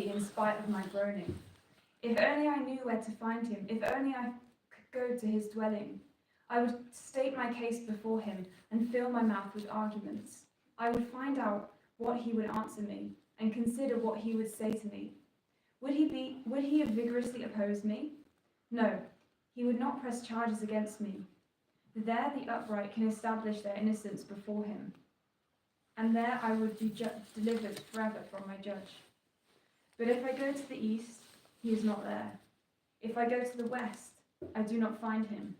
in spite of my groaning. If only I knew where to find him, if only I could go to his dwelling. I would state my case before him and fill my mouth with arguments. I would find out what he would answer me and consider what he would say to me. Would he have vigorously opposed me? No, he would not press charges against me. There the upright can establish their innocence before him, and there I would be delivered forever from my judge. But if I go to the east, he is not there. If I go to the west, I do not find him.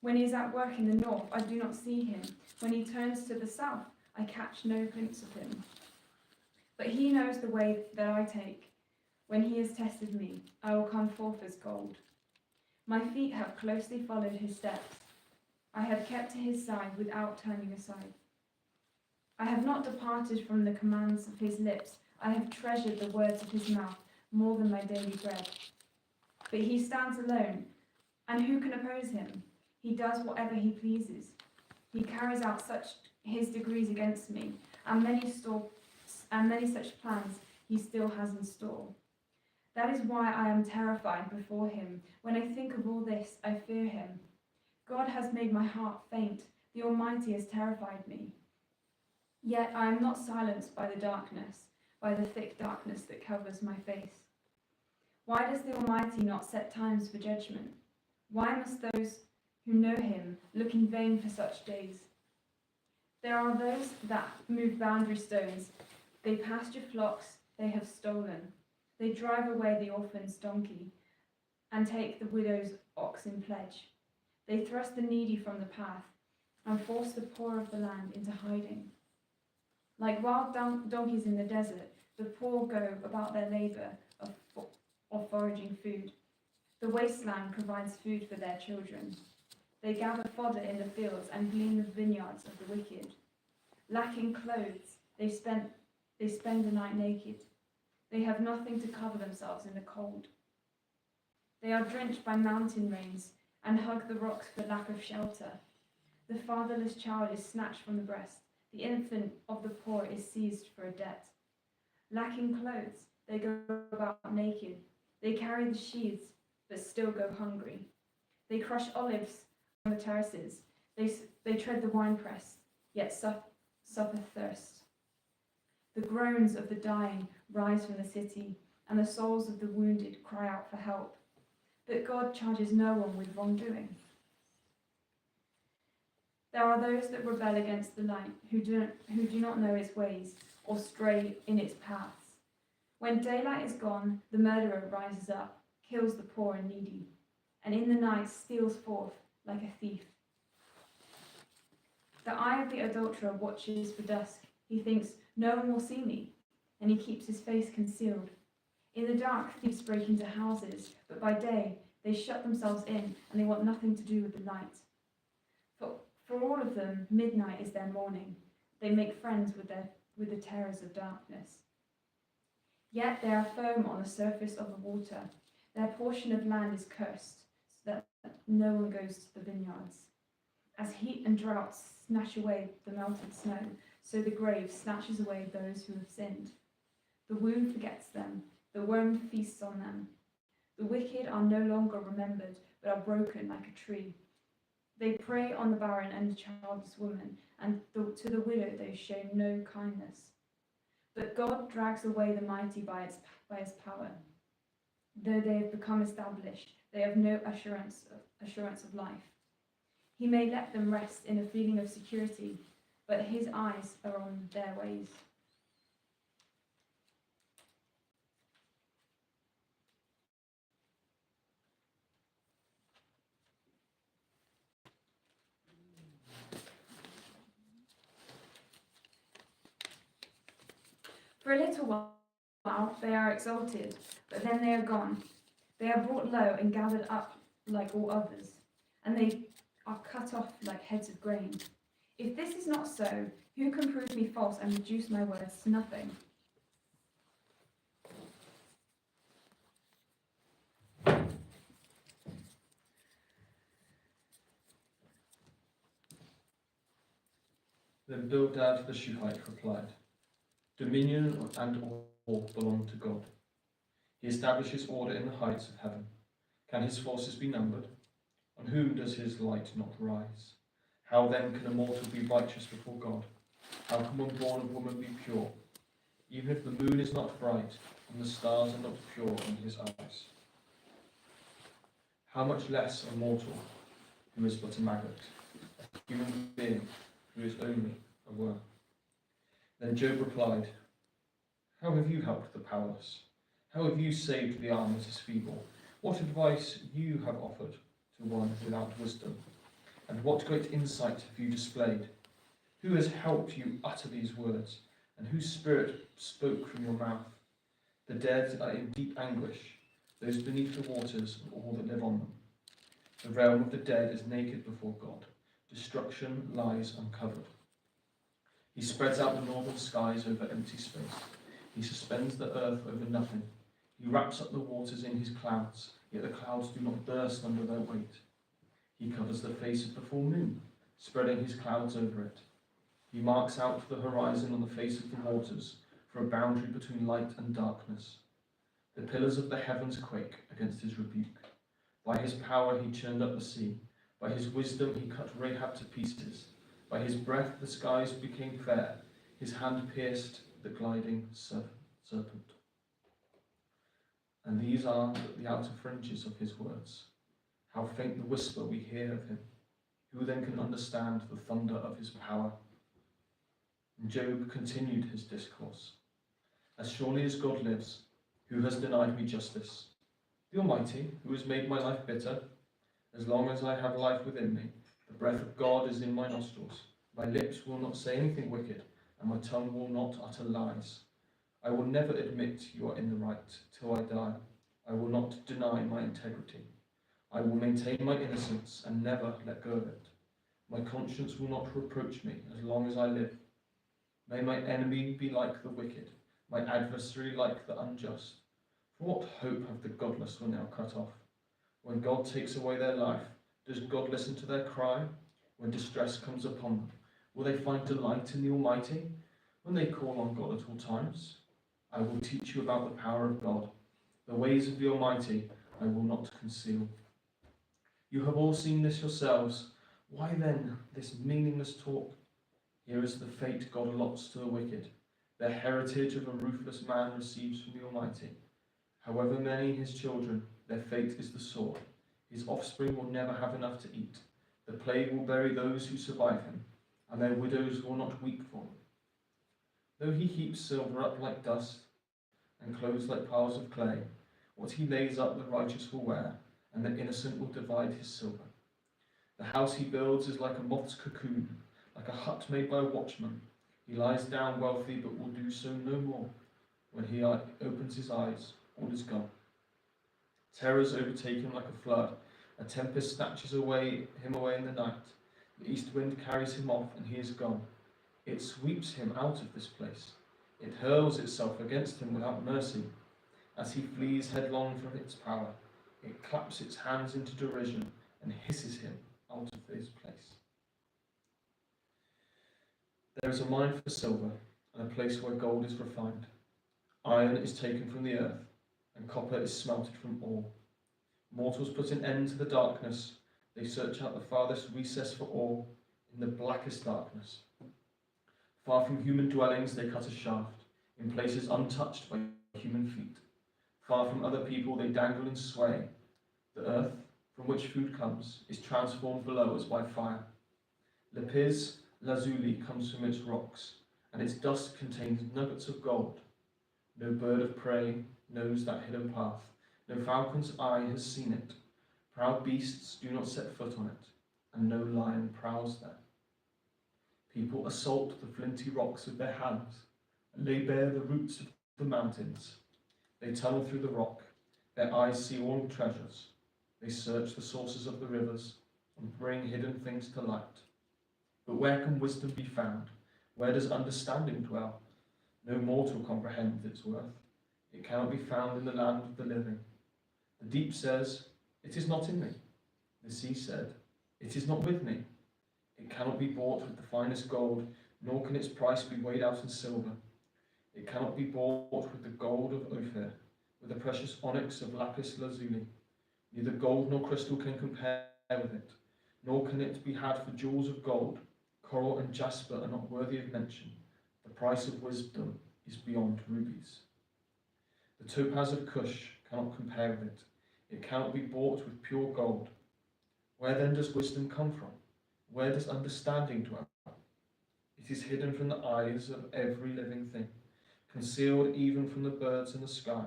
When he is at work in the north, I do not see him. When he turns to the south, I catch no glimpse of him. But he knows the way that I take. When he has tested me, I will come forth as gold. My feet have closely followed his steps. I have kept to his side without turning aside. I have not departed from the commands of his lips. I have treasured the words of his mouth more than my daily bread. But he stands alone, and who can oppose him? He does whatever he pleases. He carries out his decrees against me, and many such plans he still has in store. That is why I am terrified before him. When I think of all this, I fear him. God has made my heart faint. The Almighty has terrified me. Yet I am not silenced by the darkness, by the thick darkness that covers my face. Why does the Almighty not set times for judgment? Why must those who know him look in vain for such days? There are those that move boundary stones. They pasture flocks they have stolen. They drive away the orphan's donkey and take the widow's ox in pledge. They thrust the needy from the path and force the poor of the land into hiding. Like wild donkeys in the desert, the poor go about their labor of foraging food. The wasteland provides food for their children. They gather fodder in the fields and glean the vineyards of the wicked. Lacking clothes, they spend the night naked. They have nothing to cover themselves in the cold. They are drenched by mountain rains and hug the rocks for lack of shelter. The fatherless child is snatched from the breast. The infant of the poor is seized for a debt. Lacking clothes, they go about naked. They carry the sheaves, but still go hungry. They crush olives on the terraces. They tread the winepress, yet suffer thirst. The groans of the dying rise from the city, and the souls of the wounded cry out for help. But God charges no one with wrongdoing. There are those that rebel against the light, who do not know its ways, or stray in its paths. When daylight is gone, the murderer rises up, kills the poor and needy, and in the night steals forth like a thief. The eye of the adulterer watches for dusk. He thinks, no one will see me, and he keeps his face concealed. In the dark, thieves break into houses, but by day they shut themselves in, and they want nothing to do with the light. For all of them, midnight is their morning. They make friends with the terrors of darkness. Yet they are foam on the surface of the water. Their portion of land is cursed, so that no one goes to the vineyards. As heat and drought snatch away the melted snow, so the grave snatches away those who have sinned. The womb forgets them, the worm feasts on them. The wicked are no longer remembered, but are broken like a tree. They prey on the barren and the childless woman, and to the widow they show no kindness. But God drags away the mighty by his power. Though they have become established, they have no assurance of life. He may let them rest in a feeling of security, but his eyes are on their ways. For a little while they are exalted, but then they are gone. They are brought low and gathered up like all others, and they are cut off like heads of grain. If this is not so, who can prove me false and reduce my words to nothing? Then Bildad the Shuhite replied, Dominion and all belong to God. He establishes order in the heights of heaven. Can his forces be numbered? On whom does his light not rise? How then can a mortal be righteous before God? How can one born of woman be pure? Even if the moon is not bright, and the stars are not pure in his eyes. How much less a mortal, who is but a maggot, a human being, who is only a worm? Then Job replied, how have you helped the powerless? How have you saved the arm that is feeble? What advice you have offered to one without wisdom? And what great insight have you displayed? Who has helped you utter these words? And whose spirit spoke from your mouth? The dead are in deep anguish, those beneath the waters and all that live on them. The realm of the dead is naked before God. Destruction lies uncovered. He spreads out the northern skies over empty space. He suspends the earth over nothing. He wraps up the waters in his clouds, yet the clouds do not burst under their weight. He covers the face of the full moon, spreading his clouds over it. He marks out the horizon on the face of the waters for a boundary between light and darkness. The pillars of the heavens quake against his rebuke. By his power he churned up the sea. By his wisdom he cut Rahab to pieces. By his breath the skies became fair. His hand pierced the gliding serpent. And these are the outer fringes of his words. How faint the whisper we hear of him. Who then can understand the thunder of his power? And Job continued his discourse. As surely as God lives, who has denied me justice? The Almighty, who has made my life bitter. As long as I have life within me, the breath of God is in my nostrils. My lips will not say anything wicked, and my tongue will not utter lies. I will never admit you are in the right till I die. I will not deny my integrity. I will maintain my innocence and never let go of it. My conscience will not reproach me as long as I live. May my enemy be like the wicked, my adversary like the unjust. For what hope have the godless when they are cut off? When God takes away their life, does God listen to their cry? When distress comes upon them, will they find delight in the Almighty? When they call on God at all times? I will teach you about the power of God. The ways of the Almighty I will not conceal. You have all seen this yourselves. Why then this meaningless talk? Here is the fate God allots to the wicked. The heritage of a ruthless man receives from the Almighty. However many his children, their fate is the sword. His offspring will never have enough to eat. The plague will bury those who survive him, and their widows will not weep for them. Though he heaps silver up like dust, and clothes like piles of clay, what he lays up the righteous will wear, and the innocent will divide his silver. The house he builds is like a moth's cocoon, like a hut made by a watchman. He lies down wealthy, but will do so no more. When he opens his eyes, all is gone. Terrors overtake him like a flood. A tempest snatches him away in the night. The east wind carries him off, and he is gone. It sweeps him out of this place. It hurls itself against him without mercy. As he flees headlong from its power, it claps its hands into derision and hisses him out of his place. There is a mine for silver, and a place where gold is refined. Iron is taken from the earth, and copper is smelted from ore. Mortals put an end to the darkness. They search out the farthest recess for ore in the blackest darkness. Far from human dwellings they cut a shaft, in places untouched by human feet. Far from other people they dangle and sway. The earth, from which food comes, is transformed below as by fire. Lapis lazuli comes from its rocks, and its dust contains nuggets of gold. No bird of prey knows that hidden path. No falcon's eye has seen it. Proud beasts do not set foot on it, and no lion prowls there. People assault the flinty rocks with their hands, and lay bare the roots of the mountains. They tunnel through the rock. Their eyes see all treasures. They search the sources of the rivers, and bring hidden things to light. But where can wisdom be found? Where does understanding dwell? No mortal comprehends its worth. It cannot be found in the land of the living. The deep says, "It is not in me." The sea said, "It is not with me." It cannot be bought with the finest gold, nor can its price be weighed out in silver. It cannot be bought with the gold of Ophir, with the precious onyx of lapis lazuli. Neither gold nor crystal can compare with it, nor can it be had for jewels of gold. Coral and jasper are not worthy of mention. The price of wisdom is beyond rubies. The topaz of Cush cannot compare with it. It cannot be bought with pure gold. Where then does wisdom come from? Where does understanding dwell? It is hidden from the eyes of every living thing, concealed even from the birds in the sky.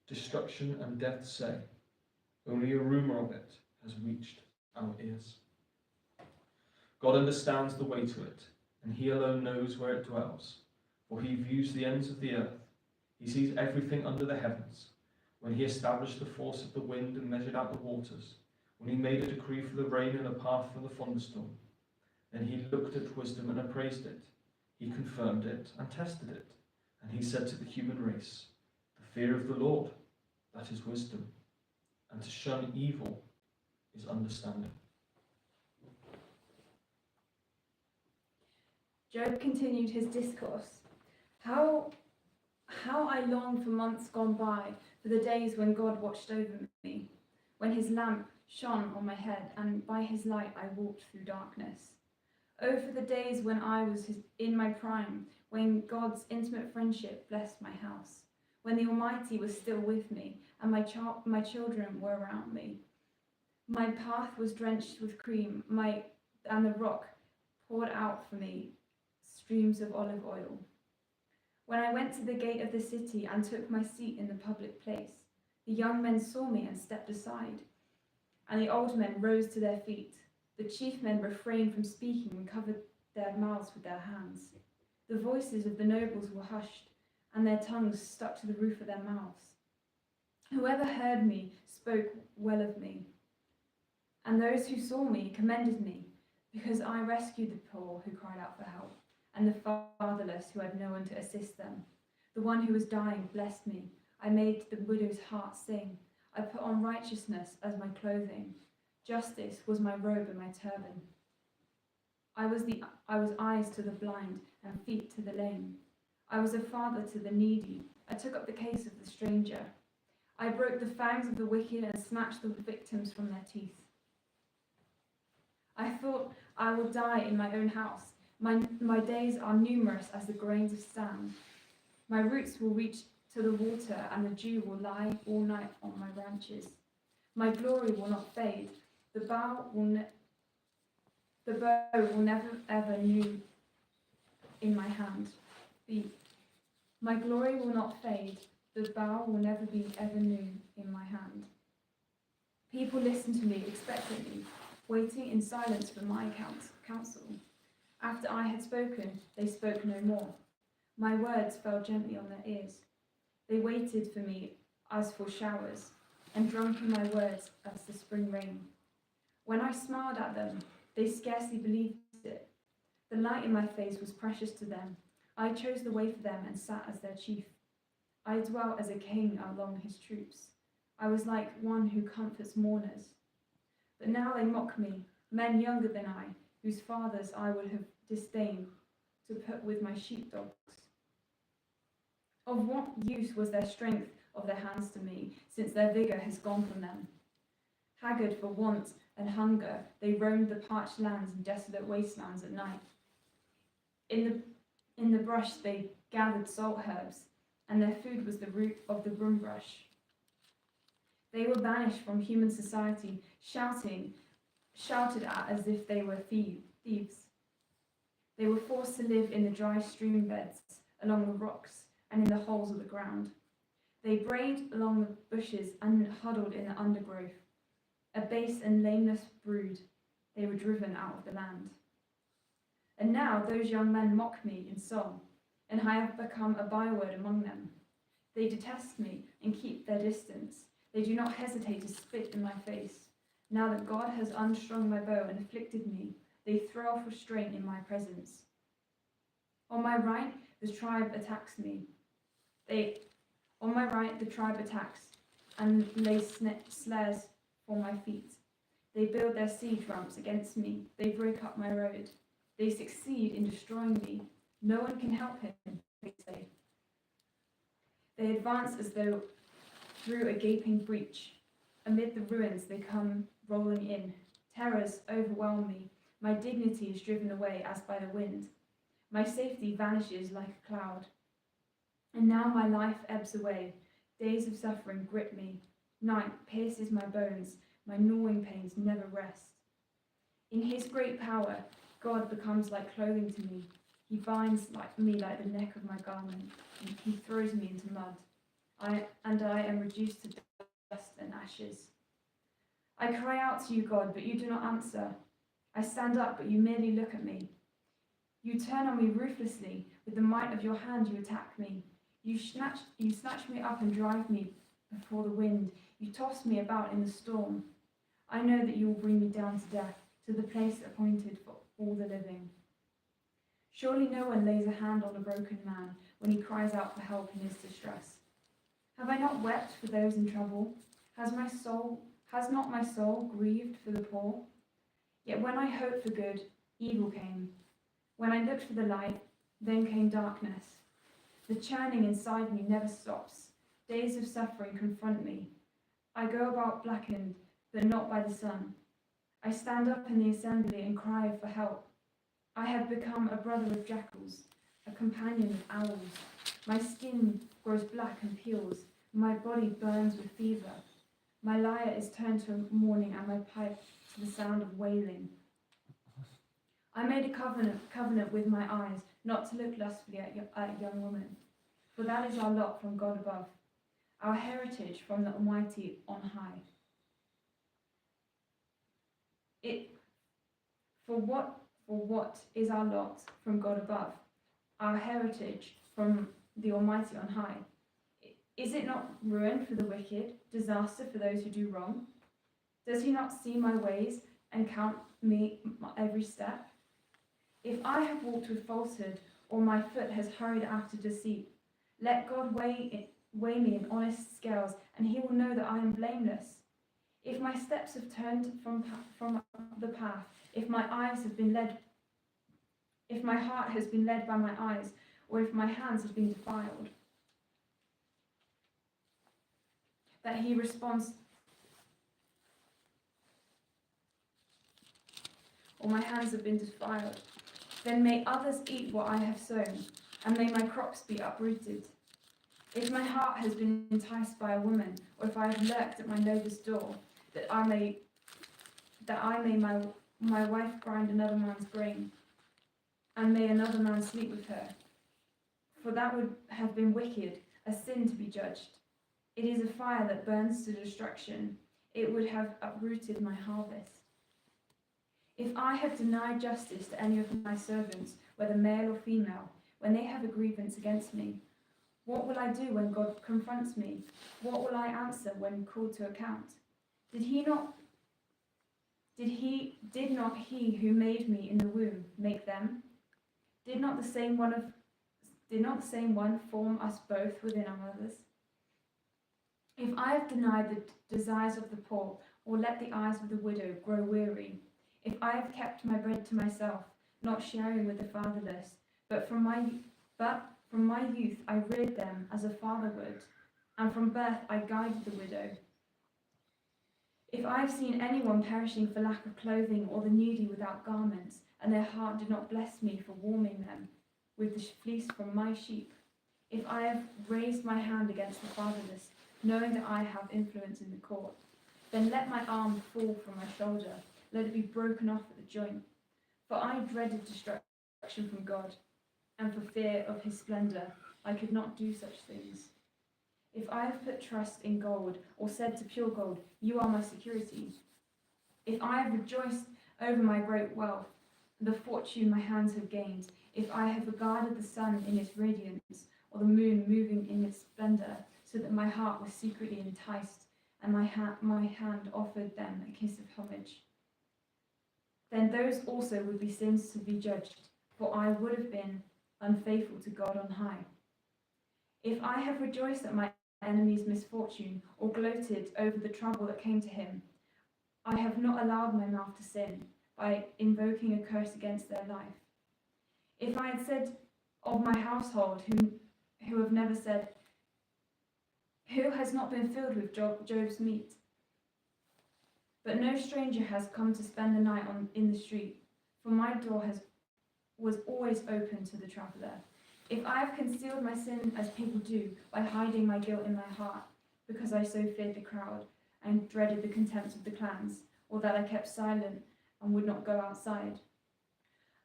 Destruction and death say, only a rumour of it has reached our ears. God understands the way to it, and he alone knows where it dwells, for he views the ends of the earth. He sees everything under the heavens. When he established the force of the wind and measured out the waters, when he made a decree for the rain and a path for the thunderstorm, then he looked at wisdom and appraised it. He confirmed it and tested it. And he said to the human race, the fear of the Lord, that is wisdom, and to shun evil is understanding. Job continued his discourse. How I long for months gone by, for the days when God watched over me, when his lamp shone on my head, and by his light I walked through darkness. Oh, for the days when I was in my prime, when God's intimate friendship blessed my house, when the Almighty was still with me, and my children were around me. My path was drenched with cream, and the rock poured out for me streams of olive oil. When I went to the gate of the city and took my seat in the public place, the young men saw me and stepped aside, and the old men rose to their feet. The chief men refrained from speaking and covered their mouths with their hands. The voices of the nobles were hushed, and their tongues stuck to the roof of their mouths. Whoever heard me spoke well of me, and those who saw me commended me, because I rescued the poor who cried out for help, and the fatherless who had no one to assist them. The one who was dying blessed me. I made the widow's heart sing. I put on righteousness as my clothing. Justice was my robe and my turban. I was eyes to the blind and feet to the lame. I was a father to the needy. I took up the case of the stranger. I broke the fangs of the wicked and snatched the victims from their teeth. I thought, I will die in my own house. My days are numerous as the grains of sand. My roots will reach to the water, and the dew will lie all night on my branches. My glory will not fade. The bow will never ever new in my hand. My glory will not fade. The bow will never be ever new in my hand. People listened to me expectantly, waiting in silence for my counsel. After I had spoken, they spoke no more. My words fell gently on their ears. They waited for me as for showers, and drunk in my words as the spring rain. When I smiled at them, they scarcely believed it. The light in my face was precious to them. I chose the way for them and sat as their chief. I dwelt as a king among his troops. I was like one who comforts mourners. But now they mock me, men younger than I, whose fathers I would have disdained to put with my sheepdogs. Of what use was their strength of their hands to me, since their vigour has gone from them? Haggard for want and hunger, they roamed the parched lands and desolate wastelands at night. In the brush they gathered salt herbs, and their food was the root of the broombush. They were banished from human society, shouted at as if they were thieves. They were forced to live in the dry stream beds, along the rocks, and in the holes of the ground. They brayed along the bushes and huddled in the undergrowth. A base and lameless brood, they were driven out of the land. And now those young men mock me in song, and I have become a byword among them. They detest me and keep their distance. They do not hesitate to spit in my face. Now that God has unstrung my bow and afflicted me, they throw off restraint in my presence. On my right, the tribe attacks me. On my right, the tribe attacks and lays snares for my feet. They build their siege ramps against me. They break up my road. They succeed in destroying me. No one can help him, they say. They advance as though through a gaping breach. Amid the ruins they come rolling in. Terrors overwhelm me. My dignity is driven away as by the wind. My safety vanishes like a cloud. And now my life ebbs away. Days of suffering grip me. Night pierces my bones. My gnawing pains never rest. In his great power, God becomes like clothing to me. He binds me like the neck of my garment, and he throws me into mud. I am reduced to dust and ashes. I cry out to you, God, but you do not answer. I stand up, but you merely look at me. You turn on me ruthlessly. With the might of your hand, you attack me. You snatch me up and drive me before the wind. You toss me about in the storm. I know that you will bring me down to death, to the place appointed for all the living. Surely no one lays a hand on a broken man when he cries out for help in his distress. Have I not wept for those in trouble? Has not my soul grieved for the poor? Yet when I hoped for good, evil came. When I looked for the light, then came darkness. The churning inside me never stops. Days of suffering confront me. I go about blackened, but not by the sun. I stand up in the assembly and cry for help. I have become a brother of jackals, a companion of owls. My skin grows black and peels. My body burns with fever. My lyre is turned to mourning and my pipe to the sound of wailing. I made a covenant with my eyes, not to look lustfully at young women, for that is our lot from God above, our heritage from the Almighty on high. For what is our lot from God above, our heritage from the Almighty on high? Is it not ruin for the wicked, disaster for those who do wrong? Does he not see my ways and count me every step? If I have walked with falsehood, or my foot has hurried after deceit, let God weigh me in honest scales, and he will know that I am blameless. If my steps have turned from the path, if my heart has been led by my eyes, or if my hands have been defiled, that he responds, or my hands have been defiled, then may others eat what I have sown, and may my crops be uprooted. If my heart has been enticed by a woman, or if I have lurked at my neighbour's door, that I may my wife grind another man's grain, and may another man sleep with her. For that would have been wicked, a sin to be judged. It is a fire that burns to destruction. It would have uprooted my harvest. If I have denied justice to any of my servants, whether male or female, when they have a grievance against me, what will I do when God confronts me? What will I answer when called to account? Did not he who made me in the womb make them? Did not the same one form us both within our mothers? If I have denied the desires of the poor, or let the eyes of the widow grow weary, if I have kept my bread to myself, not sharing with the fatherless, but from my youth I reared them as a father would, and from birth I guided the widow. If I have seen anyone perishing for lack of clothing, or the needy without garments, and their heart did not bless me for warming them with the fleece from my sheep, if I have raised my hand against the fatherless, knowing that I have influence in the court, then let my arm fall from my shoulder, let it be broken off at the joint. For I dreaded destruction from God, and for fear of his splendour I could not do such things. If I have put trust in gold, or said to pure gold, you are my security, if I have rejoiced over my great wealth, the fortune my hands have gained, if I have regarded the sun in its radiance, or the moon moving in its splendour, so that my heart was secretly enticed, and my hand offered them a kiss of homage, then those also would be sins to be judged, for I would have been unfaithful to God on high. If I have rejoiced at my enemy's misfortune, or gloated over the trouble that came to him, I have not allowed my mouth to sin by invoking a curse against their life. If I had said of my household, who have never said, Who has not been filled with Job's meat? But no stranger has come to spend the night in the street, for my door was always open to the traveller. If I have concealed my sin as people do, by hiding my guilt in my heart, because I so feared the crowd and dreaded the contempt of the clans, or that I kept silent and would not go outside.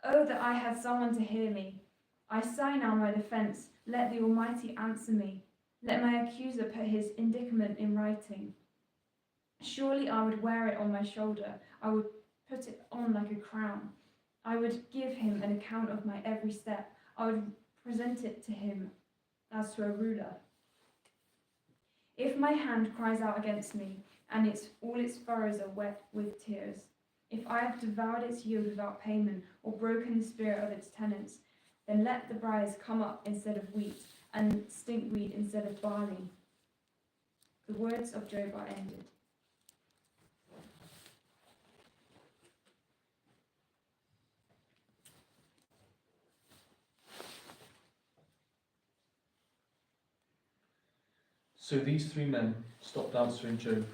Oh, that I had someone to hear me! I sigh now my defence. Let the Almighty answer me. Let my accuser put his indictment in writing. Surely I would wear it on my shoulder. I would put it on like a crown. I would give him an account of my every step. I would present it to him as to a ruler. If my hand cries out against me, and all its furrows are wet with tears, if I have devoured its yield without payment, or broken the spirit of its tenants, then let the briars come up instead of wheat, and stinkweed instead of barley. The words of Job are ended. So these three men stopped answering Job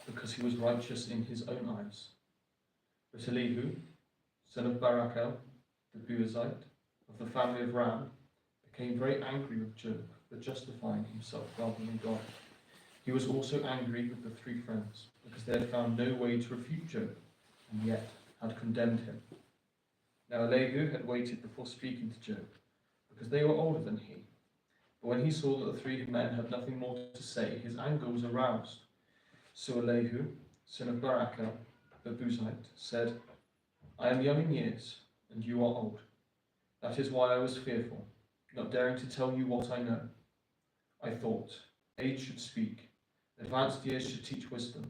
because he was righteous in his own eyes. But Elihu, son of Barachel, the Buazite, of the family of Ram, became very angry with Job for justifying himself rather than God. He was also angry with the three friends because they had found no way to refute Job and yet had condemned him. Now Elihu had waited before speaking to Job because they were older than he. But when he saw that the three men had nothing more to say, his anger was aroused. So Elihu, son of Barachel, the Buzite, said, I am young in years, and you are old. That is why I was fearful, not daring to tell you what I know. I thought, age should speak, advanced years should teach wisdom,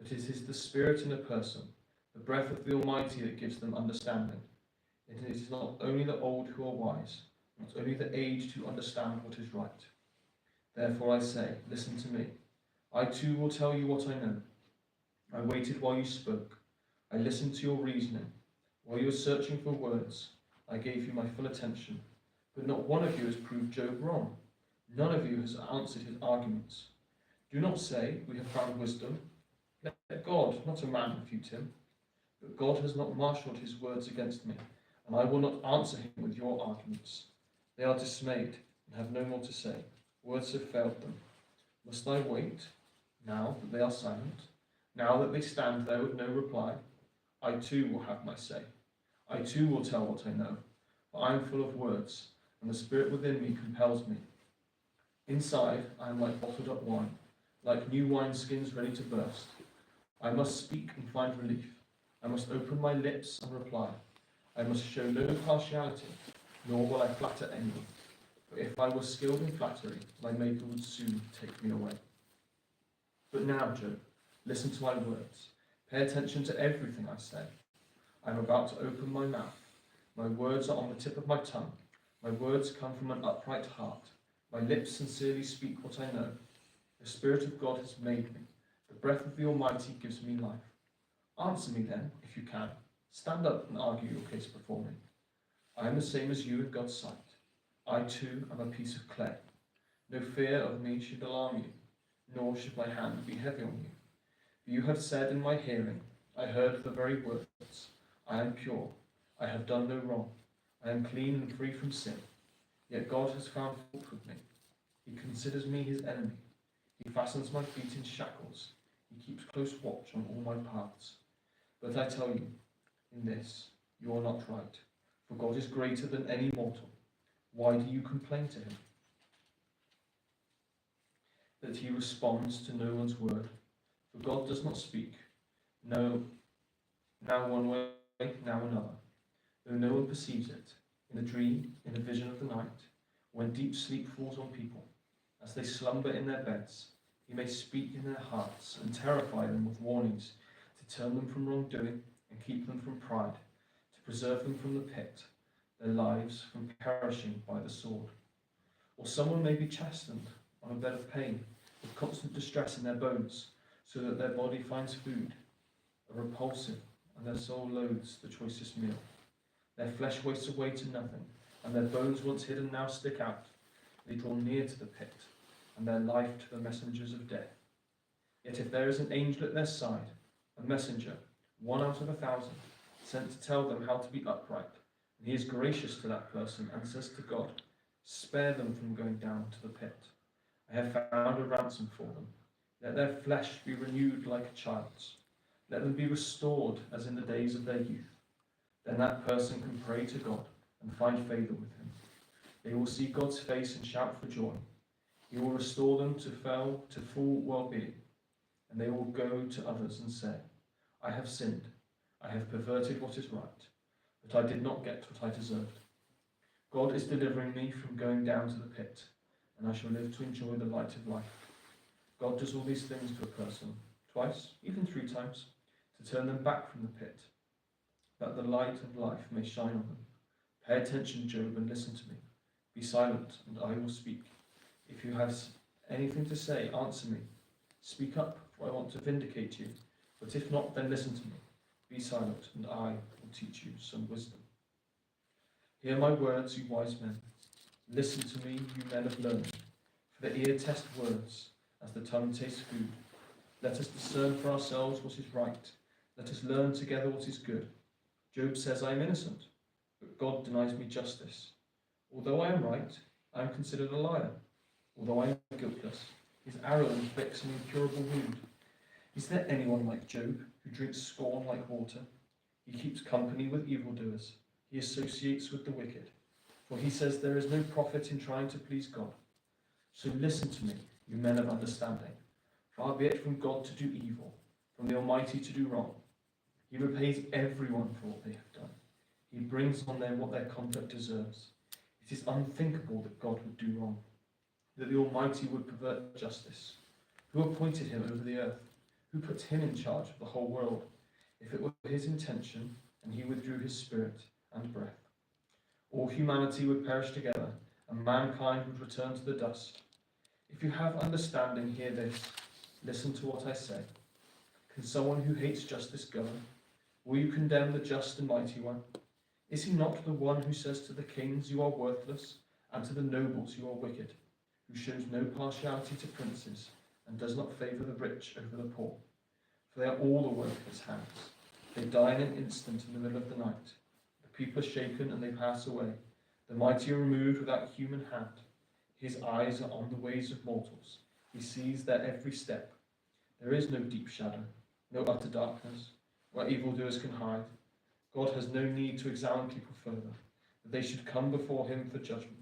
but it is the spirit in a person, the breath of the Almighty that gives them understanding. It is not only the old who are wise, not only the aged who understand what is right. Therefore I say, listen to me. I too will tell you what I know. I waited while you spoke. I listened to your reasoning. While you were searching for words, I gave you my full attention. But not one of you has proved Job wrong. None of you has answered his arguments. Do not say, we have found wisdom. Let God, not a man, refute him. But God has not marshalled his words against me, and I will not answer him with your arguments. They are dismayed and have no more to say. Words have failed them. Must I wait, now that they are silent, now that they stand there with no reply? I too will have my say. I too will tell what I know, for I am full of words, and the spirit within me compels me. Inside I am like bottled up wine, like new wineskins ready to burst. I must speak and find relief. I must open my lips and reply. I must show no partiality, nor will I flatter anyone. For if I were skilled in flattery, my Maker would soon take me away. But now, Job, listen to my words. Pay attention to everything I say. I am about to open my mouth. My words are on the tip of my tongue. My words come from an upright heart. My lips sincerely speak what I know. The Spirit of God has made me. The breath of the Almighty gives me life. Answer me then, if you can. Stand up and argue your case before me. I am the same as you in God's sight. I too am a piece of clay. No fear of me should alarm you, nor should my hand be heavy on you. For you have said in my hearing, I heard the very words, I am pure, I have done no wrong, I am clean and free from sin. Yet God has found fault with me. He considers me his enemy. He fastens my feet in shackles. He keeps close watch on all my paths. But I tell you, in this you are not right, for God is greater than any mortal. Why do you complain to him? That he responds to no one's word, for God does not speak. No, now one way, now another, though no one perceives it, in a dream, in a vision of the night, when deep sleep falls on people, as they slumber in their beds, he may speak in their hearts and terrify them with warnings, to turn them from wrongdoing and keep them from pride, to preserve them from the pit, their lives from perishing by the sword. Or someone may be chastened on a bed of pain, with constant distress in their bones, so that their body finds food, a repulsive, and their soul loathes the choicest meal. Their flesh wastes away to nothing, and their bones once hidden now stick out. They draw near to the pit. and their life to the messengers of death. Yet if there is an angel at their side, a messenger, 1 out of 1,000, sent to tell them how to be upright, and he is gracious to that person and says to God, spare them from going down to the pit. I have found a ransom for them. Let their flesh be renewed like a child's. Let them be restored as in the days of their youth. Then that person can pray to God and find favour with him. They will see God's face and shout for joy. He will restore them to full well-being, and they will go to others and say, I have sinned. I have perverted what is right, but I did not get what I deserved. God is delivering me from going down to the pit, and I shall live to enjoy the light of life. God does all these things to a person, twice, even 3 times, to turn them back from the pit, that the light of life may shine on them. Pay attention, Job, and listen to me. Be silent, and I will speak. If you have anything to say, answer me. Speak up, for I want to vindicate you. But if not, then listen to me. Be silent, and I will teach you some wisdom. Hear my words, you wise men. Listen to me, you men of learning. For the ear tests words, as the tongue tastes food. Let us discern for ourselves what is right. Let us learn together what is good. Job says, I am innocent, but God denies me justice. Although I am right, I am considered a liar. Although I am guiltless, his arrow inflicts an incurable wound. Is there anyone like Job, who drinks scorn like water? He keeps company with evildoers. He associates with the wicked. For he says there is no profit in trying to please God. So listen to me, you men of understanding. Far be it from God to do evil, from the Almighty to do wrong. He repays everyone for what they have done. He brings on them what their conduct deserves. It is unthinkable that God would do wrong, that the Almighty would pervert justice. Who appointed him over the earth? Who put him in charge of the whole world? If it were his intention, and he withdrew his spirit and breath, all humanity would perish together, and mankind would return to the dust. If you have understanding, hear this. Listen to what I say. Can someone who hates justice govern? Will you condemn the just and mighty one? Is he not the one who says to the kings, you are worthless, and to the nobles, you are wicked, who shows no partiality to princes, and does not favour the rich over the poor? For they are all the work of his hands. They die in an instant in the middle of the night. The people are shaken and they pass away. The mighty are removed without human hand. His eyes are on the ways of mortals. He sees their every step. There is no deep shadow, no utter darkness, where evildoers can hide. God has no need to examine people further, that they should come before him for judgment.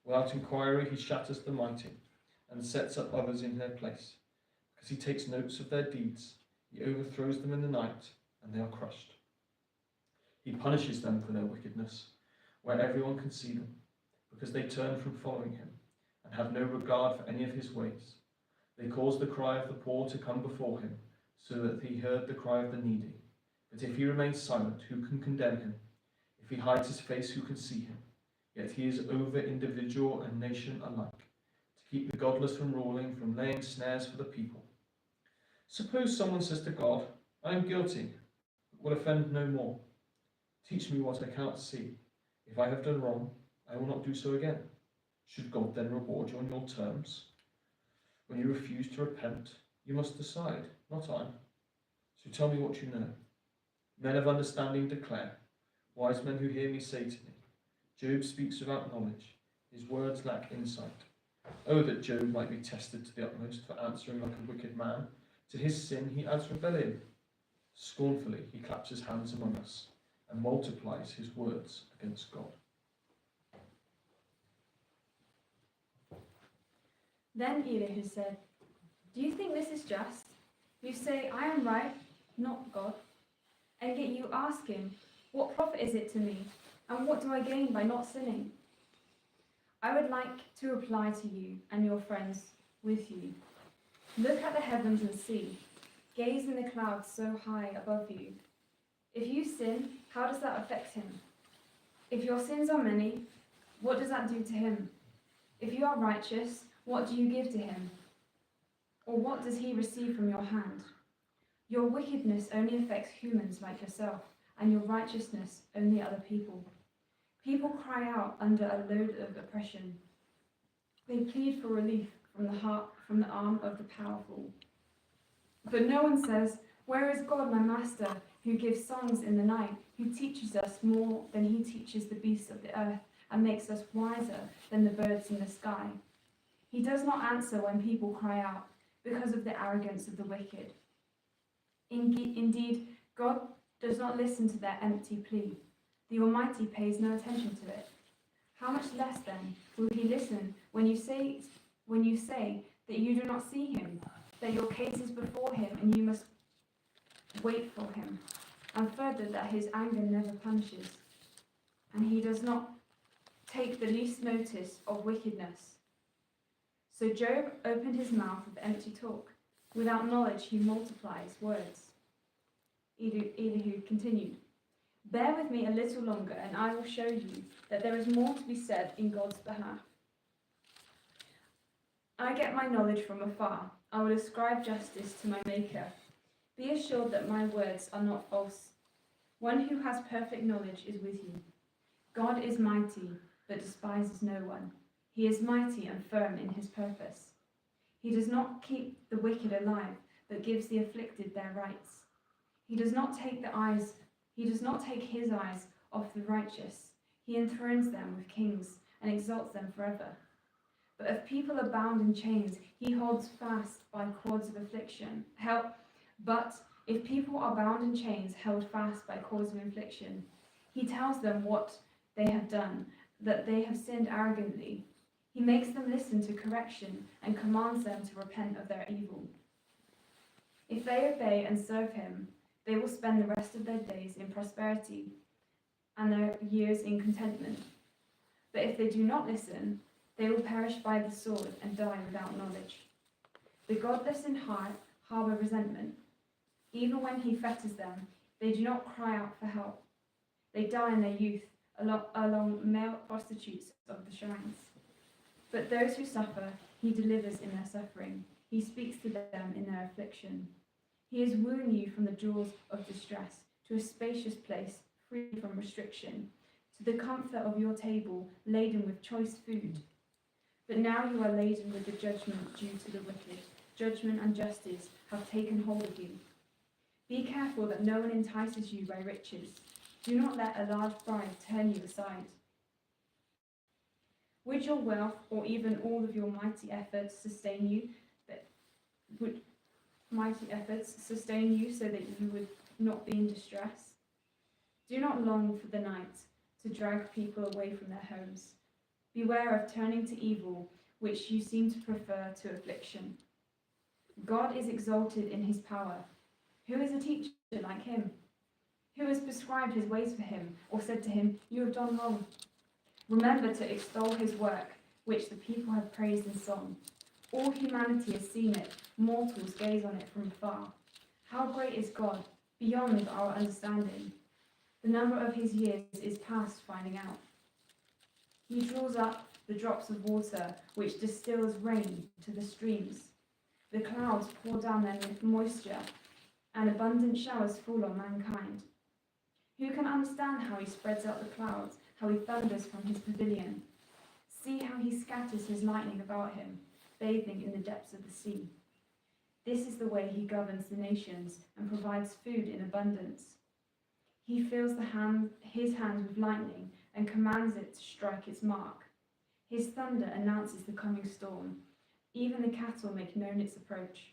Without inquiry, he shatters the mighty and sets up others in their place. Because he takes notes of their deeds, he overthrows them in the night, and they are crushed. He punishes them for their wickedness, where everyone can see them, because they turn from following him, and have no regard for any of his ways. They caused the cry of the poor to come before him, so that he heard the cry of the needy. But if he remains silent, who can condemn him? If he hides his face, who can see him? Yet he is over individual and nation alike, to keep the godless from ruling, from laying snares for the people. Suppose someone says to God, I am guilty, but will offend no more. Teach me what I cannot see. If I have done wrong, I will not do so again. Should God then reward you on your terms? When you refuse to repent, you must decide, not I. So tell me what you know. Men of understanding declare, wise men who hear me say to me, Job speaks without knowledge, his words lack insight. Oh, that Job might be tested to the utmost for answering like a wicked man. To his sin he adds rebellion. Scornfully he claps his hands among us and multiplies his words against God. Then Elihu said, do you think this is just? You say, I am right, not God. And yet you ask him, what profit is it to me? And what do I gain by not sinning? I would like to reply to you and your friends with you. Look at the heavens and see. Gaze in the clouds so high above you. If you sin, how does that affect him? If your sins are many, what does that do to him? If you are righteous, what do you give to him? Or what does he receive from your hand? Your wickedness only affects humans like yourself, and your righteousness only other people. People cry out under a load of oppression. They plead for relief from the arm of the powerful. But no one says, "Where is God, my master, who gives songs in the night, who teaches us more than he teaches the beasts of the earth, and makes us wiser than the birds in the sky?" He does not answer when people cry out, because of the arrogance of the wicked. Indeed, God does not listen to their empty plea. The Almighty pays no attention to it. How much less, then, will he listen when you say that you do not see him, that your case is before him and you must wait for him, and further that his anger never punishes, and he does not take the least notice of wickedness. So Job opened his mouth with empty talk. Without knowledge he multiplies words. Elihu continued, "Bear with me a little longer, and I will show you that there is more to be said in God's behalf. I get my knowledge from afar. I will ascribe justice to my Maker. Be assured that my words are not false. One who has perfect knowledge is with you. God is mighty, but despises no one. He is mighty and firm in his purpose. He does not keep the wicked alive, but gives the afflicted their rights. He does not take his eyes off the righteous. He enthrones them with kings and exalts them forever. But if people are bound in chains, he holds fast by cords of affliction. But if people are bound in chains, held fast by cords of affliction, he tells them what they have done, that they have sinned arrogantly. He makes them listen to correction and commands them to repent of their evil. If they obey and serve him, they will spend the rest of their days in prosperity and their years in contentment. But if they do not listen, they will perish by the sword and die without knowledge. The godless in heart harbor resentment. Even when he fetters them, they do not cry out for help. They die in their youth along male prostitutes of the shrines. But those who suffer, he delivers in their suffering. He speaks to them in their affliction. He is wooing you from the jaws of distress to a spacious place, free from restriction, to the comfort of your table, laden with choice food. But now you are laden with the judgment due to the wicked. Judgment and justice have taken hold of you. Be careful that no one entices you by riches. Do not let a large bribe turn you aside. Would your wealth, or even all of your mighty efforts, sustain you so that you would not be in distress? Do not long for the night to drag people away from their homes. Beware of turning to evil, which you seem to prefer to affliction. God is exalted in his power. Who is a teacher like him? Who has prescribed his ways for him, or said to him, "You have done wrong"? Remember to extol his work, which the people have praised in song. All humanity has seen it, mortals gaze on it from afar. How great is God, beyond our understanding. The number of his years is past finding out. He draws up the drops of water, which distills rain to the streams. The clouds pour down their moisture, and abundant showers fall on mankind. Who can understand how he spreads out the clouds, how he thunders from his pavilion? See how he scatters his lightning about him, bathing in the depths of the sea. This is the way he governs the nations and provides food in abundance. He fills his hands with lightning and commands it to strike its mark. His thunder announces the coming storm. Even the cattle make known its approach.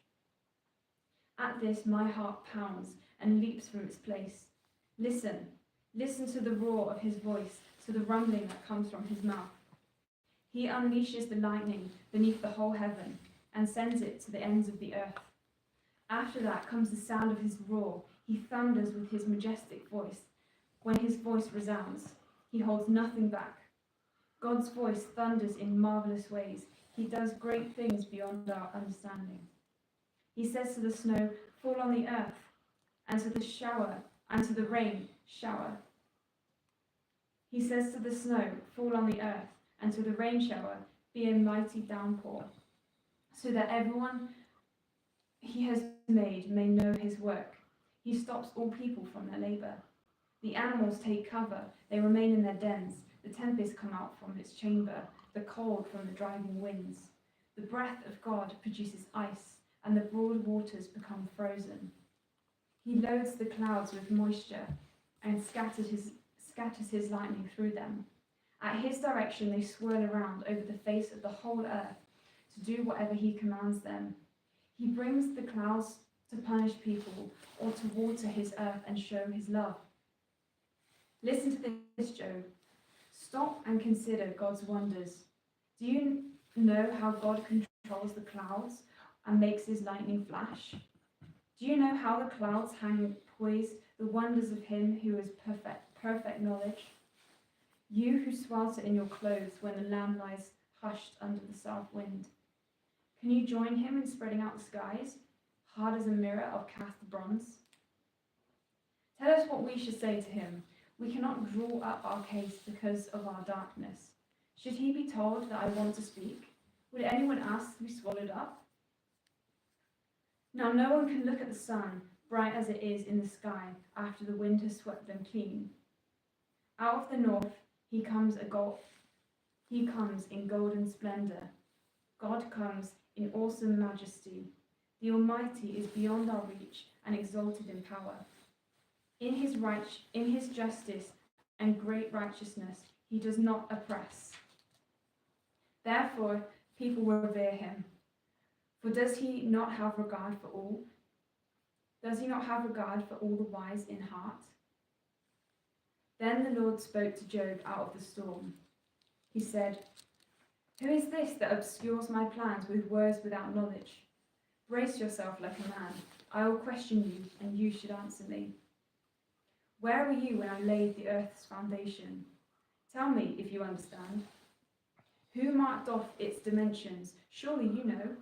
At this my heart pounds and leaps from its place. Listen to the roar of his voice, to the rumbling that comes from his mouth. He unleashes the lightning beneath the whole heaven and sends it to the ends of the earth. After that comes the sound of his roar. He thunders with his majestic voice. When his voice resounds, he holds nothing back. God's voice thunders in marvelous ways. He does great things beyond our understanding. He says to the snow, "Fall on the earth," and to the rain, "Shower." He says to the snow, "Fall on the earth," and to the rain shower, "Be a mighty downpour," so that everyone he has made may know his work. He stops all people from their labor. The animals take cover, they remain in their dens. The tempest comes out from its chamber, the cold from the driving winds. The breath of God produces ice, and the broad waters become frozen. He loads the clouds with moisture and scatters his lightning through them. At his direction they swirl around over the face of the whole earth to do whatever he commands them. He brings the clouds to punish people or to water his earth and show his love. Listen to this, Job. Stop and consider God's wonders. Do you know how God controls the clouds and makes his lightning flash? Do you know how the clouds hang poised, the wonders of him who has perfect knowledge? You who swelter in your clothes when the land lies hushed under the south wind. Can you join him in spreading out the skies, hard as a mirror of cast bronze? Tell us what we should say to him. We cannot draw up our case because of our darkness. Should he be told that I want to speak? Would anyone ask to be swallowed up? Now no one can look at the sun, bright as it is in the sky, after the wind has swept them clean. Out of the north he comes in golden splendor. God comes in awesome majesty. The Almighty is beyond our reach and exalted in power. In his justice and great righteousness he does not oppress. Therefore people revere him. For does he not have regard for all? Does he not have regard for all the wise in heart? Then the Lord spoke to Job out of the storm. He said, "Who is this that obscures my plans with words without knowledge? Brace yourself like a man. I will question you, and you should answer me. Where were you when I laid the earth's foundation? Tell me if you understand. Who marked off its dimensions? Surely you know.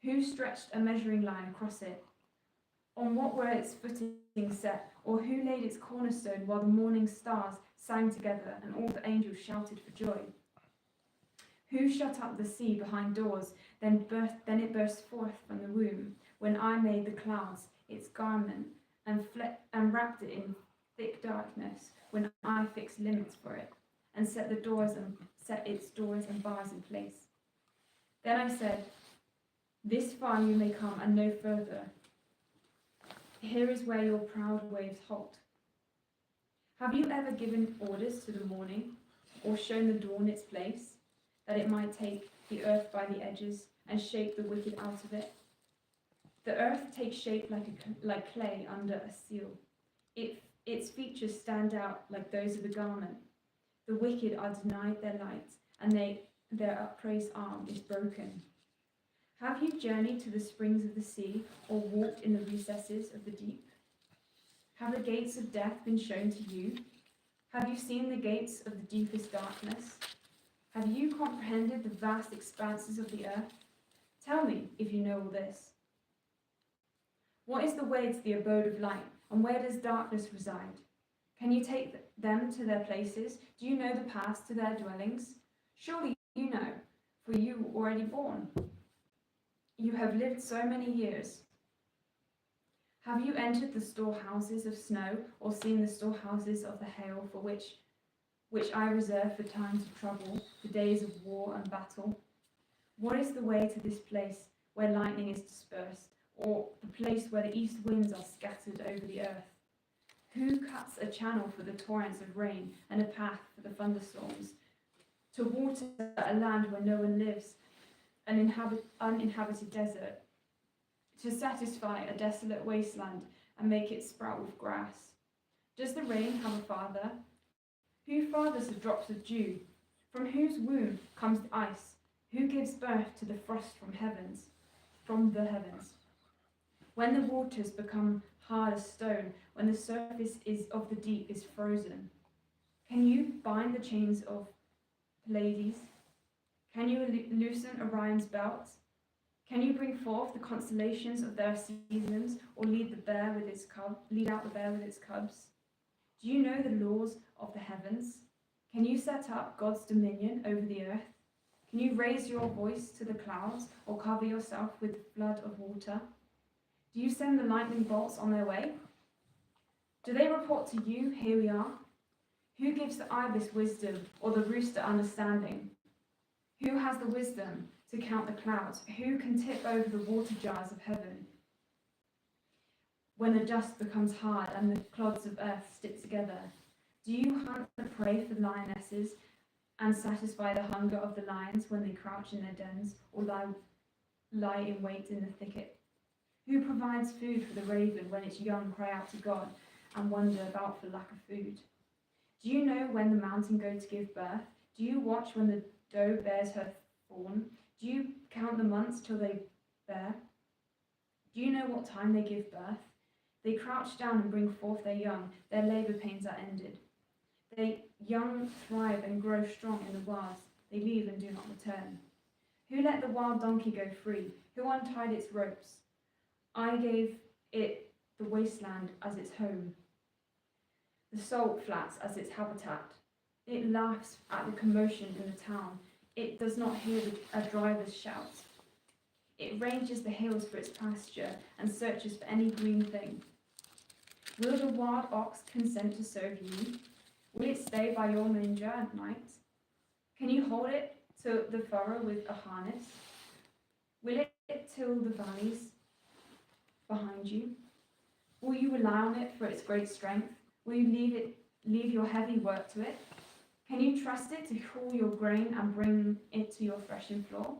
Who stretched a measuring line across it? On what were its footings set? Or who laid its cornerstone while the morning stars sang together and all the angels shouted for joy? Who shut up the sea behind doors, then it burst forth from the womb, when I made the clouds its garment and wrapped it in thick darkness, when I fixed limits for it and set its doors and bars in place? Then I said, this far you may come and no further. Here is where your proud waves halt. Have you ever given orders to the morning, or shown the dawn its place, that it might take the earth by the edges and shake the wicked out of it? The earth takes shape like clay under a seal. Its features stand out like those of a garment. The wicked are denied their light, and their upraised arm is broken. Have you journeyed to the springs of the sea, or walked in the recesses of the deep? Have the gates of death been shown to you? Have you seen the gates of the deepest darkness? Have you comprehended the vast expanses of the earth? Tell me if you know all this. What is the way to the abode of light, and where does darkness reside? Can you take them to their places? Do you know the paths to their dwellings? Surely you know, for you were already born. You have lived so many years. Have you entered the storehouses of snow, or seen the storehouses of the hail, for which I reserve for times of trouble, for days of war and battle? What is the way to this place where lightning is dispersed, or the place where the east winds are scattered over the earth? Who cuts a channel for the torrents of rain and a path for the thunderstorms, to water a land where no one lives, an uninhabited desert, to satisfy a desolate wasteland and make it sprout with grass? Does the rain have a father? Who fathers the drops of dew? From whose womb comes the ice? Who gives birth to the frost from the heavens? When the waters become hard as stone, when the surface of the deep is frozen, can you bind the chains of Pleiades? Can you loosen Orion's belt? Can you bring forth the constellations of their seasons, or lead out the bear with its cubs? Do you know the laws of the heavens? Can you set up God's dominion over the earth? Can you raise your voice to the clouds, or cover yourself with the flood of water? Do you send the lightning bolts on their way? Do they report to you, here we are? Who gives the ibis wisdom, or the rooster understanding? Who has the wisdom to count the clouds? Who can tip over the water jars of heaven when the dust becomes hard and the clods of earth stick together? Do you hunt and pray for lionesses and satisfy the hunger of the lions when they crouch in their dens or lie in wait in the thicket? Who provides food for the raven when its young cry out to God and wander about for lack of food? Do you know when the mountain goats give birth? Do you watch when the doe bears her fawn? Do you count the months till they bear? Do you know what time they give birth? They crouch down and bring forth their young. Their labour pains are ended. They young thrive and grow strong in the wilds. They leave and do not return. Who let the wild donkey go free? Who untied its ropes? I gave it the wasteland as its home, the salt flats as its habitat. It laughs at the commotion in the town. It does not hear a driver's shout. It ranges the hills for its pasture and searches for any green thing. Will the wild ox consent to serve you? Will it stay by your manger at night? Can you hold it to the furrow with a harness? Will it till the valleys behind you? Will you rely on it for its great strength? Will you leave your heavy work to it? Can you trust it to haul your grain and bring it to your threshing floor?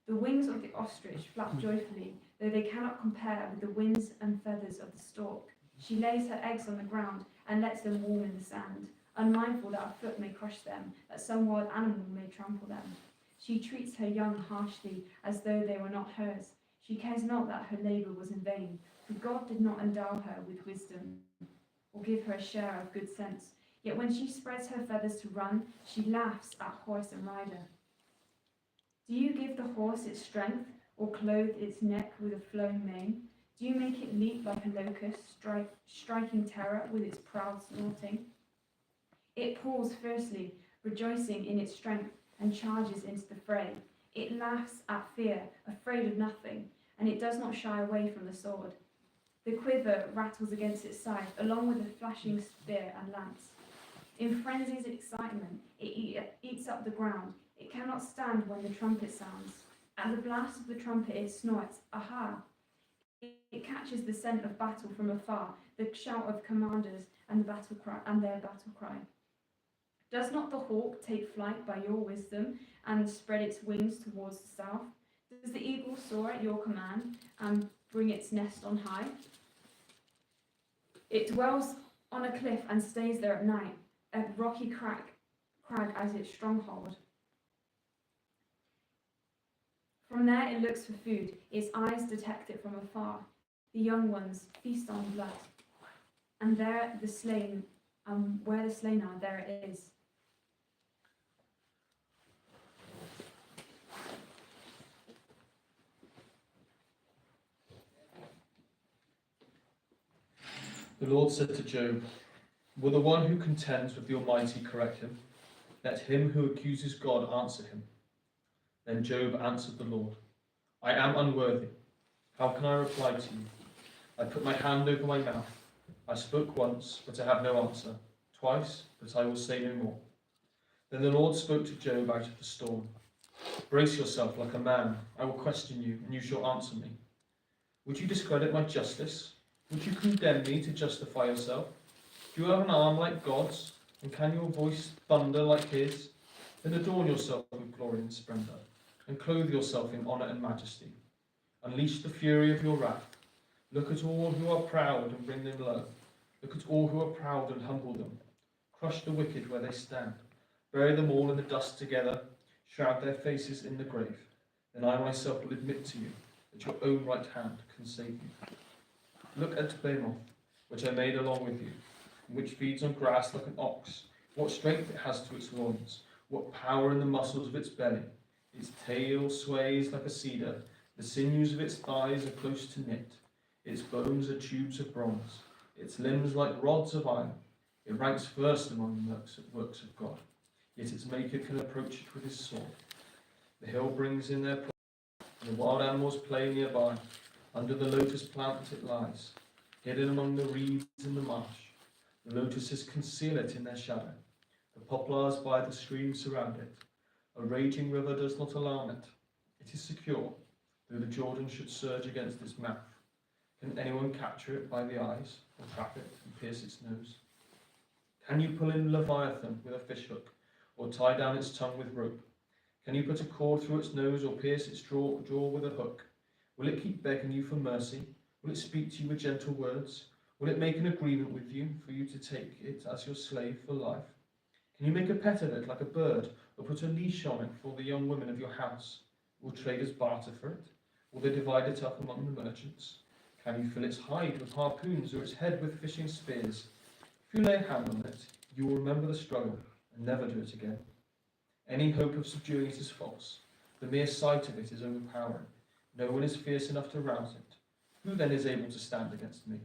The wings of the ostrich flap joyfully, though they cannot compare with the wings and feathers of the stork. She lays her eggs on the ground and lets them warm in the sand, unmindful that a foot may crush them, that some wild animal may trample them. She treats her young harshly, as though they were not hers. She cares not that her labour was in vain, for God did not endow her with wisdom, or give her a share of good sense. Yet when she spreads her feathers to run, she laughs at horse and rider. Do you give the horse its strength, or clothe its neck with a flowing mane? Do you make it leap like a locust, striking terror with its proud snorting? It paws fiercely, rejoicing in its strength, and charges into the fray. It laughs at fear, afraid of nothing, and it does not shy away from the sword. The quiver rattles against its side, along with the flashing spear and lance. In frenzied excitement, it eats up the ground. It cannot stand when the trumpet sounds. At the blast of the trumpet, it snorts, aha! It catches the scent of battle from afar, the shout of commanders and their battle cry. Does not the hawk take flight by your wisdom and spread its wings towards the south? Does the eagle soar at your command and bring its nest on high? It dwells on a cliff and stays there at night, a rocky crag as its stronghold. From there it looks for food. Its eyes detect it from afar. The young ones feast on blood, and there the slain, where the slain are, there it is. The Lord said to Job, "Will the one who contends with the Almighty correct him? Let him who accuses God answer him." Then Job answered the Lord, "I am unworthy. How can I reply to you? I put my hand over my mouth. I spoke once, but I have no answer. Twice, but I will say no more." Then the Lord spoke to Job out of the storm. "Brace yourself like a man. I will question you, and you shall answer me. Would you discredit my justice? Would you condemn me to justify yourself? Do you have an arm like God's, and can your voice thunder like his? Then adorn yourself with glory and splendour, and clothe yourself in honour and majesty. Unleash the fury of your wrath. Look at all who are proud and bring them low. Look at all who are proud and humble them. Crush the wicked where they stand. Bury them all in the dust together. Shroud their faces in the grave. Then I myself will admit to you that your own right hand can save you. Look at Behemoth, which I made along with you, which feeds on grass like an ox. What strength it has to its loins, what power in the muscles of its belly. Its tail sways like a cedar, the sinews of its thighs are close to knit. Its bones are tubes of bronze, its limbs like rods of iron. It ranks first among the works of God, yet its maker can approach it with his sword. The hill brings in their prey, and the wild animals play nearby. Under the lotus plant it lies, hidden among the reeds in the marsh. The lotuses conceal it in their shadow. The poplars by the stream surround it. A raging river does not alarm it. It is secure, though the Jordan should surge against its mouth. Can anyone capture it by the eyes, or trap it and pierce its nose? Can you pull in Leviathan with a fishhook, or tie down its tongue with rope? Can you put a cord through its nose, or pierce its jaw with a hook? Will it keep begging you for mercy? Will it speak to you with gentle words? Will it make an agreement with you for you to take it as your slave for life? Can you make a pet of it like a bird, or put a leash on it for the young women of your house? Will traders barter for it? Will they divide it up among the merchants? Can you fill its hide with harpoons, or its head with fishing spears? If you lay a hand on it, you will remember the struggle and never do it again. Any hope of subduing it is false. The mere sight of it is overpowering. No one is fierce enough to rouse it. Who then is able to stand against me?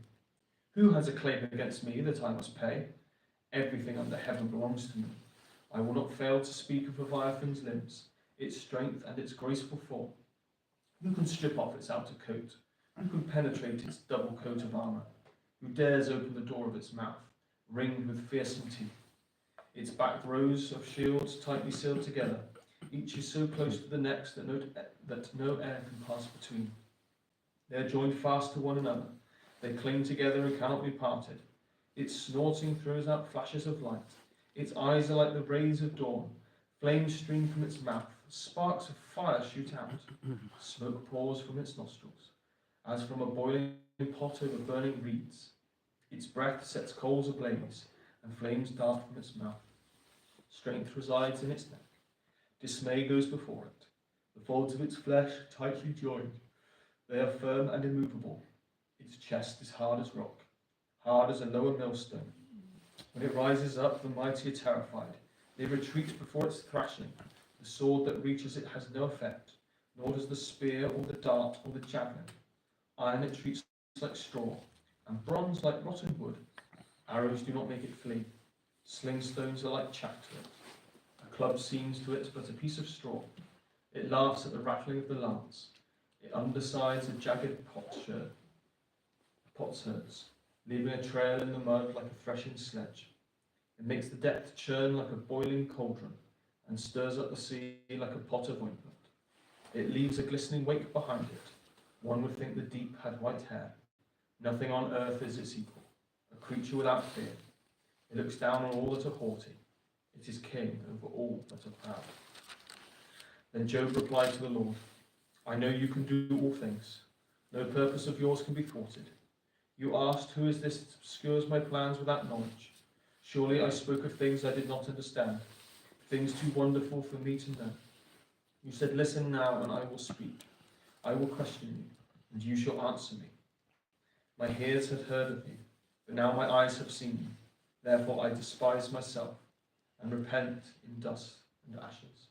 Who has a claim against me that I must pay? Everything under heaven belongs to me. I will not fail to speak of Leviathan's limbs, its strength and its graceful form. Who can strip off its outer coat? Who can penetrate its double coat of armour? Who dares open the door of its mouth, ringed with fearsome teeth? Its back rows of shields tightly sealed together. Each is so close to the next that no air can pass between. They are joined fast to one another. They cling together and cannot be parted. Its snorting throws out flashes of light. Its eyes are like the rays of dawn. Flames stream from its mouth. Sparks of fire shoot out. Smoke pours from its nostrils, as from a boiling pot over burning reeds. Its breath sets coals ablaze, and flames dart from its mouth. Strength resides in its neck. Dismay goes before it. The folds of its flesh tightly joined. They are firm and immovable. Its chest is hard as rock, hard as a lower millstone. When it rises up, the mighty are terrified. They retreat before its thrashing. The sword that reaches it has no effect, nor does the spear or the dart or the javelin. Iron it treats like straw, and bronze like rotten wood. Arrows do not make it flee. Sling stones are like chaff to it. A club seems to it but a piece of straw. It laughs at the rattling of the lance. It undersides a jagged potsherds, leaving a trail in the mud like a threshing sledge. It makes the depth churn like a boiling cauldron, and stirs up the sea like a pot of ointment. It leaves a glistening wake behind it. One would think the deep had white hair. Nothing on earth is its equal, a creature without fear. It looks down on all that are haughty. It is king over all that are proud. Then Job replied to the Lord, I know you can do all things. No purpose of yours can be thwarted. You asked, who is this that obscures my plans without knowledge? Surely I spoke of things I did not understand, things too wonderful for me to know. You said, listen now, and I will speak. I will question you, and you shall answer me. My ears had heard of you, but now my eyes have seen you. Therefore I despise myself, and repent in dust and ashes.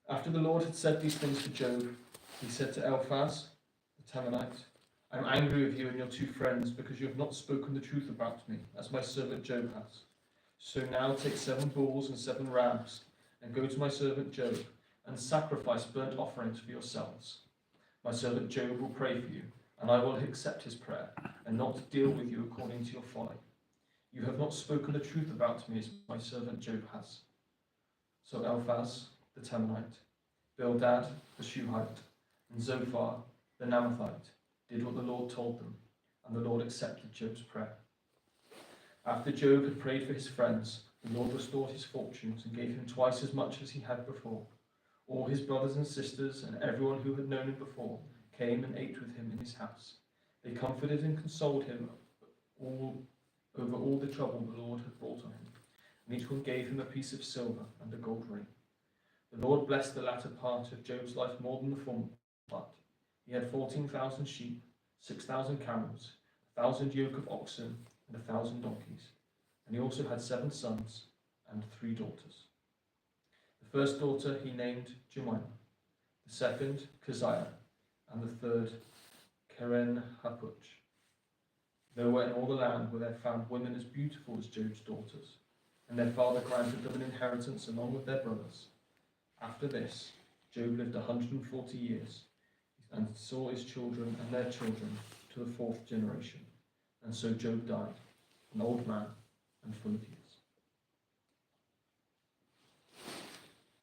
After the Lord had said these things to Job, he said to Eliphaz, the Temanite, I am angry with you and your two friends, because you have not spoken the truth about me, as my servant Job has. So now take 7 bulls and 7 rams, and go to my servant Job, and sacrifice burnt offerings for yourselves. My servant Job will pray for you, and I will accept his prayer, and not deal with you according to your folly. You have not spoken the truth about me, as my servant Job has. So Eliphaz the Temanite, Bildad the Shuhite, and Zophar the Naamathite did what the Lord told them, and the Lord accepted Job's prayer. After Job had prayed for his friends, the Lord restored his fortunes and gave him twice as much as he had before. All his brothers and sisters and everyone who had known him before came and ate with him in his house. They comforted and consoled him over all the trouble the Lord had brought on him, and each one gave him a piece of silver and a gold ring. The Lord blessed the latter part of Job's life more than the former part. He had 14,000 sheep, 6,000 camels, 1,000 yoke of oxen, and 1,000 donkeys. And he also had 7 sons and 3 daughters. The first daughter he named Jemima, the second Keziah, and the third Keren Happuch. Nowhere in all the land were there found women as beautiful as Job's daughters, and their father granted them an inheritance along with their brothers. After this, Job lived 140 years, and saw his children and their children to the 4th generation. And so Job died, an old man and full of youth.